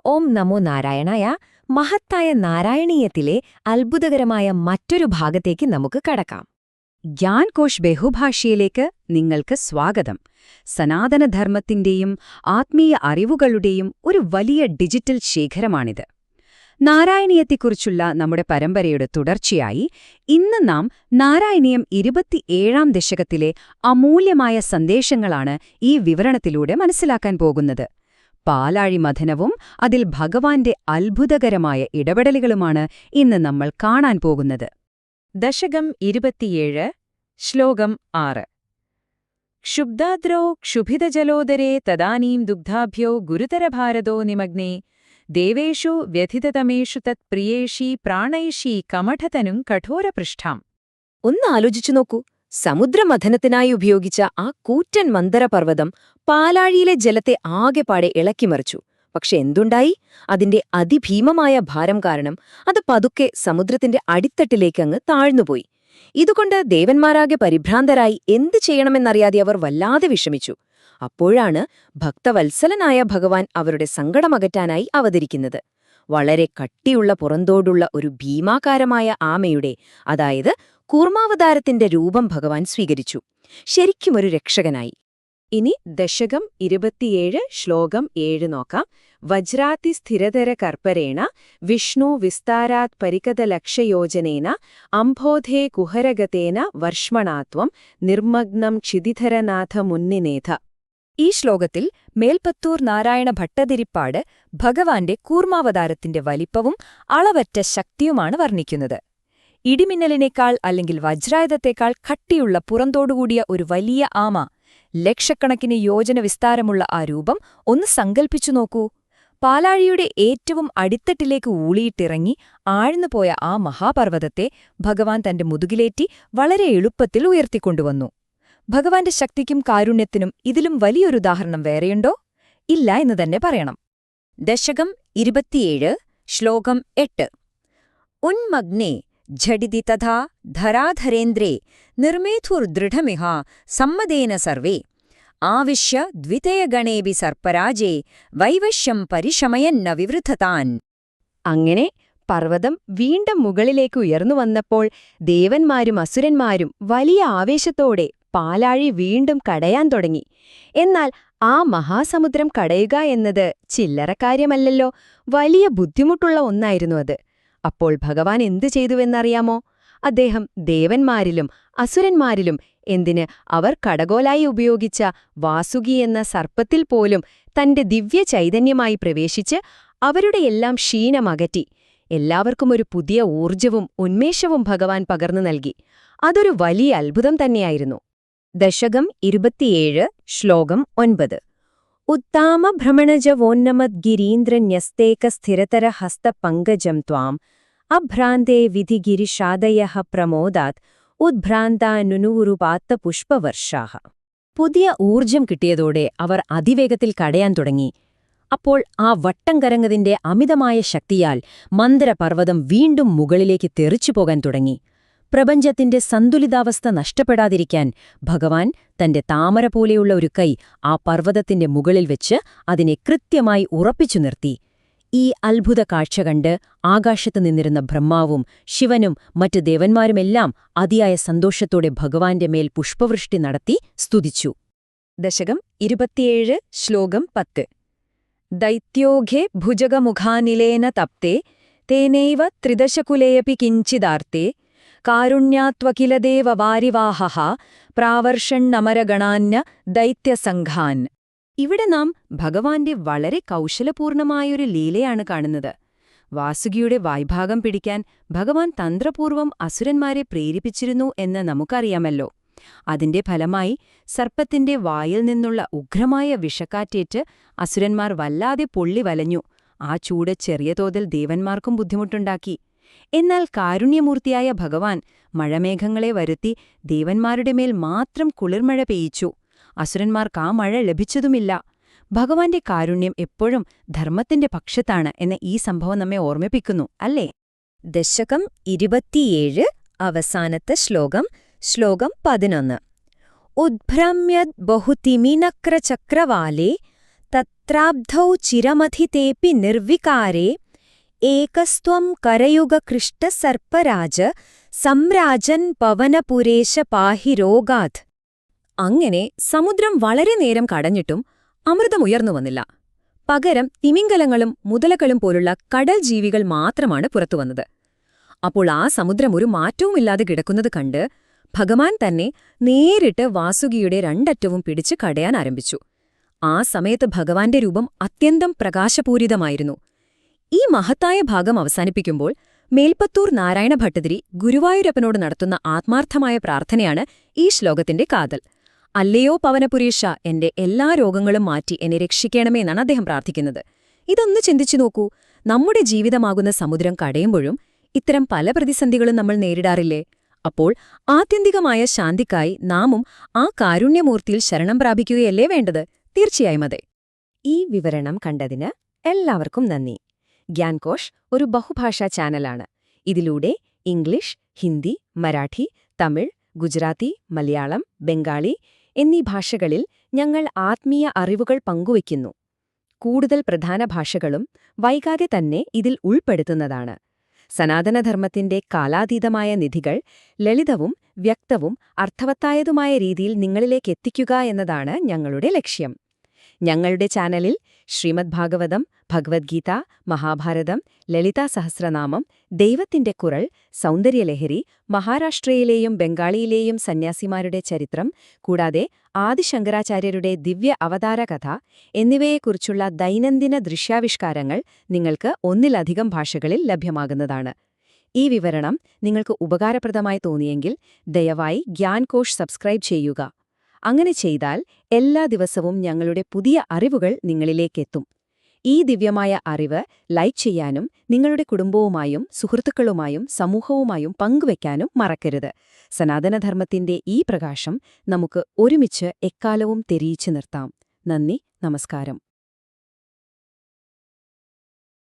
ഓം നമോ നാരായണായ. മഹത്തായ നാരായണീയത്തിലെ അത്ഭുതകരമായ മറ്റൊരു ഭാഗത്തേക്ക് നമുക്ക് കടക്കാം. ജ്ഞാൻകോശ് ബഹുഭാഷയിലേക്ക് നിങ്ങൾക്ക് സ്വാഗതം. സനാതനധർമ്മത്തിന്റെയും ആത്മീയ അറിവുകളുടെയും ഒരു വലിയ ഡിജിറ്റൽ ശേഖരമാണിത്. നാരായണീയത്തെക്കുറിച്ചുള്ള നമ്മുടെ പരമ്പരയുടെ തുടർച്ചയായി ഇന്ന് നാം നാരായണീയം 27ാം ദശകത്തിലെ അമൂല്യമായ സന്ദേശങ്ങളാണ് ഈ വിവരണത്തിലൂടെ മനസ്സിലാക്കാൻ പോകുന്നത്. പാലാഴി മഥനവും അതിൽ ഭഗവാന്റെ അത്ഭുതകരമായ ഇടപെടലുകളുമാണ് ഇന്ന് നമ്മൾ കാണാൻ പോകുന്നത്. ദശകം 27, ശ്ലോകം 6. ക്ഷുബ്ധാദ്രോ ക്ഷുഭിതജലോദരേ തദാനീം ദുഗ്ധാഭ്യോ ഗുരുതരഭാരതോ നിമഗ്നേ ദേവേഷു വ്യഥിതതമേഷു തത് പ്രിയേഷീ പ്രാണൈഷീ കമഠതനും കഠോരപൃഷ്ഠാം. ഒന്ന് ആലോചിച്ചു നോക്കൂ. സമുദ്രമഥനത്തിനായി ഉപയോഗിച്ച ആ കൂറ്റൻ മന്ദരപർവ്വതം പാലാഴിയിലെ ജലത്തെ ആകെപ്പാടെ ഇളക്കിമറിച്ചു. പക്ഷെ എന്തുണ്ടായി? അതിന്റെ അതിഭീമമായ ഭാരം കാരണം അത് പതുക്കെ സമുദ്രത്തിന്റെ അടിത്തട്ടിലേക്കങ്ങ് താഴ്ന്നുപോയി. ഇതുകൊണ്ട് ദേവന്മാരാകെ പരിഭ്രാന്തരായി എന്തു ചെയ്യണമെന്നറിയാതെ അവർ വല്ലാതെ വിഷമിച്ചു. അപ്പോഴാണ് ഭക്തവത്സലനായ ഭഗവാൻ അവരുടെ സങ്കടമകറ്റാനായി അവതരിക്കുന്നത്. വളരെ കട്ടിയുള്ള പുറന്തോടുള്ള ഒരു ഭീമാകാരമായ ആമയുടെ, അതായത് കൂർമാവതാരത്തിന്റെ രൂപം ഭഗവാൻ സ്വീകരിച്ചു, ശരിക്കുമൊരു രക്ഷകനായി. ഇനി ദശകം 27, ശ്ലോകം 7 നോക്കാം. വജ്രാതി സ്ഥിരതര കർപ്പരേണ വിഷ്ണു വിസ്താരാത് പരികതലക്ഷയോജനേന അംബോധേ കുഹരഗതേന വർഷ്മണാത്വം നിർമ്മഗ്നം ക്ഷിതിധരനാഥ മുന്നിനേഥ. ഈ ശ്ലോകത്തിൽ മേൽപ്പത്തൂർ നാരായണ ഭട്ടതിരിപ്പാട് ഭഗവാന്റെ കൂർമാവതാരത്തിന്റെ വലിപ്പവും അളവറ്റ ശക്തിയുമാണ് വർണ്ണിക്കുന്നത്. ഇടിമിന്നലിനേക്കാൾ അല്ലെങ്കിൽ വജ്രായുധത്തേക്കാൾ കട്ടിയുള്ള പുറന്തോടുകൂടിയ ഒരു വലിയ ആമ, ലക്ഷക്കണക്കിന് യോജന വിസ്താരമുള്ള ആ രൂപം ഒന്ന് സങ്കൽപ്പിച്ചു നോക്കൂ. പാലാഴിയുടെ ഏറ്റവും അടിത്തട്ടിലേക്ക് ഊളിയിട്ടിറങ്ങി ആഴ്ന്നുപോയ ആ മഹാപർവ്വതത്തെ ഭഗവാൻ തന്റെ മുതുകിലേറ്റി വളരെ എളുപ്പത്തിൽ ഉയർത്തിക്കൊണ്ടുവന്നു. ഭഗവാന്റെ ശക്തിക്കും കാരുണ്യത്തിനും ഇതിലും വലിയൊരുദാഹരണം വേറെയുണ്ടോ? ഇല്ല എന്ന് തന്നെ പറയണം. ദശകം 27, ശ്ലോകം 8. ഉന്മഗ്നേ ഝടിതി തഥാ ധരാധരേന്ദ്രേ നിർമേഥുർദൃഢമിഹ സമ്മദേന സർവേ ആവിശ്യ ദ്വിതയഗണേബി സർപ്പരാജേ വൈവശ്യം പരിശമയന്ന വിവൃദ്ധതാൻ. അങ്ങനെ പർവ്വതം വീണ്ടും മുകളിലേക്ക് ഉയർന്നു വന്നപ്പോൾ ദേവന്മാരും അസുരന്മാരും വലിയ ആവേശത്തോടെ പാലാഴി വീണ്ടും കടയാൻ തുടങ്ങി. എന്നാൽ ആ മഹാസമുദ്രം കടയുക എന്നത് ചില്ലറക്കാര്യമല്ലല്ലോ, വലിയ ബുദ്ധിമുട്ടുള്ള ഒന്നായിരുന്നു അത്. അപ്പോൾ ഭഗവാൻ എന്തു ചെയ്തുവെന്നറിയാമോ? അദ്ദേഹം ദേവന്മാരിലും അസുരന്മാരിലും, എന്തിന് അവർ കടകോലായി ഉപയോഗിച്ച വാസുകി എന്ന സർപ്പത്തിൽ പോലും തന്റെ ദിവ്യ ചൈതന്യമായി പ്രവേശിച്ച് അവരുടെയെല്ലാം ക്ഷീണമകറ്റി എല്ലാവർക്കും ഒരു പുതിയ ഊർജവും ഉന്മേഷവും ഭഗവാൻ പകർന്നു നൽകി. അതൊരു വലിയ അത്ഭുതം തന്നെയായിരുന്നു. ദശകം 27, ശ്ലോകം 9. ഉത്താമഭ്രമണജവോന്നമദ്ഗിരീന്ദ്രന്യസ്തേക സ്ഥിരതര ഹസ്തപങ്കജം ത്വാം അഭ്രാന്തേ വിധിഗിരിഷാദയഃ പ്രമോദാത് ഉദ്ഭ്രാന്താനുനുരുപാത്ത പുഷ്പവർഷാഃ. പുതിയ ഊർജം കിട്ടിയതോടെ അവർ അതിവേഗത്തിൽ കടയാൻ തുടങ്ങി. അപ്പോൾ ആ വട്ടം കറങ്ങതിന്റെ അമിതമായ ശക്തിയാൽ മന്ദരപർവ്വതം വീണ്ടും മുകളിലേക്ക് തെറിച്ചുപോകാൻ തുടങ്ങി. പ്രപഞ്ചത്തിന്റെ സന്തുലിതാവസ്ഥ നഷ്ടപ്പെടാതിരിക്കാൻ ഭഗവാൻ തന്റെ താമര പോലെയുള്ള ഒരു കൈ ആ പർവ്വതത്തിന്റെ മുകളിൽ വെച്ച് അതിനെ കൃത്യമായി ഉറപ്പിച്ചു നിർത്തി. ഈ അത്ഭുത കാഴ്ച കണ്ട് ആകാശത്ത് നിന്നിരുന്ന ബ്രഹ്മാവും ശിവനും മറ്റു ദേവന്മാരുമെല്ലാം അതിയായ സന്തോഷത്തോടെ ഭഗവാന്റെ മേൽ പുഷ്പവൃഷ്ടി നടത്തി സ്തുതിച്ചു. ദശകം 27, ശ്ലോകം 10. ദൈത്യോഘേ ഭുജഗമുഖാനിലേന തപ്തേ തേനൈവ ത്രിദശകുലേയപി കിഞ്ചിദാർത്തേ കാരുണ്യാത്വകിലദേവ വാരിവാഹഃ പ്രാവർഷണ്ണമരഗണാന്യ ദൈത്യസംഘാൻ. ഇവിടെ നാം ഭഗവാന്റെ വളരെ കൗശലപൂർണമായൊരു ലീലയാണ് കാണുന്നത്. വാസുകിയുടെ വായ്ഭാഗം പിടിക്കാൻ ഭഗവാൻ തന്ത്രപൂർവം അസുരന്മാരെ പ്രേരിപ്പിച്ചിരുന്നു എന്ന് നമുക്കറിയാമല്ലോ. അതിന്റെ ഫലമായി സർപ്പത്തിന്റെ വായിൽ നിന്നുള്ള ഉഗ്രമായ വിഷക്കാറ്റേറ്റ് അസുരന്മാർ വല്ലാതെ പൊള്ളി വലഞ്ഞു. ആ ചൂട് ചെറിയ തോതിൽ ദേവന്മാർക്കും ബുദ്ധിമുട്ടുണ്ടാക്കി. എന്നാൽ കാരുണ്യമൂർത്തിയായ ഭഗവാൻ മഴമേഘങ്ങളെ വരുത്തി ദേവന്മാരുടെ മേൽ മാത്രം കുളിർമഴ പെയ്യിച്ചു. അസുരന്മാർക്ക് ആ മഴ ലഭിച്ചതുമില്ല. ഭഗവാന്റെ കാരുണ്യം എപ്പോഴും ധർമ്മത്തിന്റെ പക്ഷത്താണ് എന്ന ഈ സംഭവം നമ്മെ ഓർമ്മിപ്പിക്കുന്നു, അല്ലേ? ദശകം 27, അവസാനത്തെ ശ്ലോകം, ശ്ലോകം 11. ഉദ്ഭ്രമ്യത് ബഹുതിമിനക്രചക്രവാലേ തത്രാബ്ധൗ ചിരമധിതേപി നിർവികാരേ ഏകസ്ത്വം കരയുഗകൃഷ്ടസർപ്പരാജ സംരാജൻ പവനപുരേശ പാഹി രോഗാത്. അങ്ങനെ സമുദ്രം വളരെ നേരം കടഞ്ഞിട്ടും അമൃതമുയർന്നു വന്നില്ല. പകരം തിമിംഗലങ്ങളും മുതലകളും പോലുള്ള കടൽ ജീവികൾ മാത്രമാണ് പുറത്തുവന്നത്. അപ്പോൾ ആ സമുദ്രം ഒരു മാറ്റവുമില്ലാതെ കിടക്കുന്നത് കണ്ട് ഭഗവാൻ തന്നെ നേരിട്ട് വാസുകിയുടെ രണ്ടറ്റവും പിടിച്ച് കടയാൻ ആരംഭിച്ചു. ആ സമയത്ത് ഭഗവാന്റെ രൂപം അത്യന്തം പ്രകാശപൂരിതമായിരുന്നു. ഈ മഹത്തായ ഭാഗം അവസാനിപ്പിക്കുമ്പോൾ മേൽപ്പത്തൂർ നാരായണ ഭട്ടതിരി ഗുരുവായൂരപ്പനോട് നടത്തുന്ന ആത്മാർത്ഥമായ പ്രാർത്ഥനയാണ് ഈ ശ്ലോകത്തിന്റെ കാതൽ. അല്ലയോ പവനപുരേശ, എന്റെ എല്ലാ രോഗങ്ങളും മാറ്റി എന്നെ രക്ഷിക്കണമേ എന്നാണ് അദ്ദേഹം പ്രാർത്ഥിക്കുന്നത്. ഇതൊന്ന് ചിന്തിച്ചു നോക്കൂ. നമ്മുടെ ജീവിതമാകുന്ന സമുദ്രം കടയുമ്പോഴും ഇത്തരം പല പ്രതിസന്ധികളും നമ്മൾ നേരിടാറില്ലേ? അപ്പോൾ ആത്യന്തികമായ ശാന്തിക്കായി നാമും ആ കാരുണ്യമൂർത്തിയിൽ ശരണം പ്രാപിക്കുകയല്ലേ വേണ്ടത്? തീർച്ചയായും അതെ. ഈ വിവരണം കണ്ടതിന് എല്ലാവർക്കും നന്ദി. ഗ്യാൻകോഷ് ഒരു ബഹുഭാഷാ ചാനലാണ്. ഇതിലൂടെ ഇംഗ്ലീഷ്, ഹിന്ദി, മറാഠി, തമിഴ്, ഗുജറാത്തി, മലയാളം, ബംഗാളി എന്നീ ഭാഷകളിൽ ഞങ്ങൾ ആത്മീയ അറിവുകൾ പങ്കുവയ്ക്കുന്നു. കൂടുതൽ പ്രധാന ഭാഷകളും വൈകാതെ തന്നെ ഇതിൽ ഉൾപ്പെടുത്തുന്നതാണ്. സനാതനധർമ്മത്തിന്റെ കാലാതീതമായ നിധികൾ ലളിതവും വ്യക്തവും അർത്ഥവത്തായതുമായ രീതിയിൽ നിങ്ങളിലേക്കെത്തിക്കുക എന്നതാണ് ഞങ്ങളുടെ ലക്ഷ്യം. ഞങ്ങളുടെ ചാനലിൽ ശ്രീമദ് ഭാഗവതം, ഭഗവത്ഗീത, മഹാഭാരതം, ലളിതാ സഹസ്രനാമം, ദൈവത്തിന്റെ കുറൾ, സൗന്ദര്യലഹരി, മഹാരാഷ്ട്രയിലെയും ബംഗാളിയിലെയും സന്യാസിമാരുടെ ചരിത്രം, കൂടാതെ ആദിശങ്കരാചാര്യരുടെ ദിവ്യ അവതാരകഥ എന്നിവയെക്കുറിച്ചുള്ള ദൈനംദിന ദൃശ്യാവിഷ്കാരങ്ങൾ നിങ്ങൾക്ക് ഒന്നിലധികം ഭാഷകളിൽ ലഭ്യമാകുന്നതാണ്. ഈ വിവരണം നിങ്ങൾക്ക് ഉപകാരപ്രദമായി തോന്നിയെങ്കിൽ ദയവായി ഗ്യാൻകോഷ് സബ്സ്ക്രൈബ് ചെയ്യുക. അങ്ങനെ ചെയ്താൽ എല്ലാ ദിവസവും ഞങ്ങളുടെ പുതിയ അറിവുകൾ നിങ്ങളിലേക്കെത്തും. ഈ ദിവ്യമായ അറിവ് ലൈക്ക് ചെയ്യാനും നിങ്ങളുടെ കുടുംബവുമായും സുഹൃത്തുക്കളുമായും സമൂഹവുമായും പങ്കുവയ്ക്കാനും മറക്കരുത്. സനാതനധർമ്മത്തിന്റെ ഈ പ്രകാശം നമുക്ക് ഒരുമിച്ച് എക്കാലവും തെരിയിച്ചു നിർത്താം. നന്ദി, നമസ്കാരം.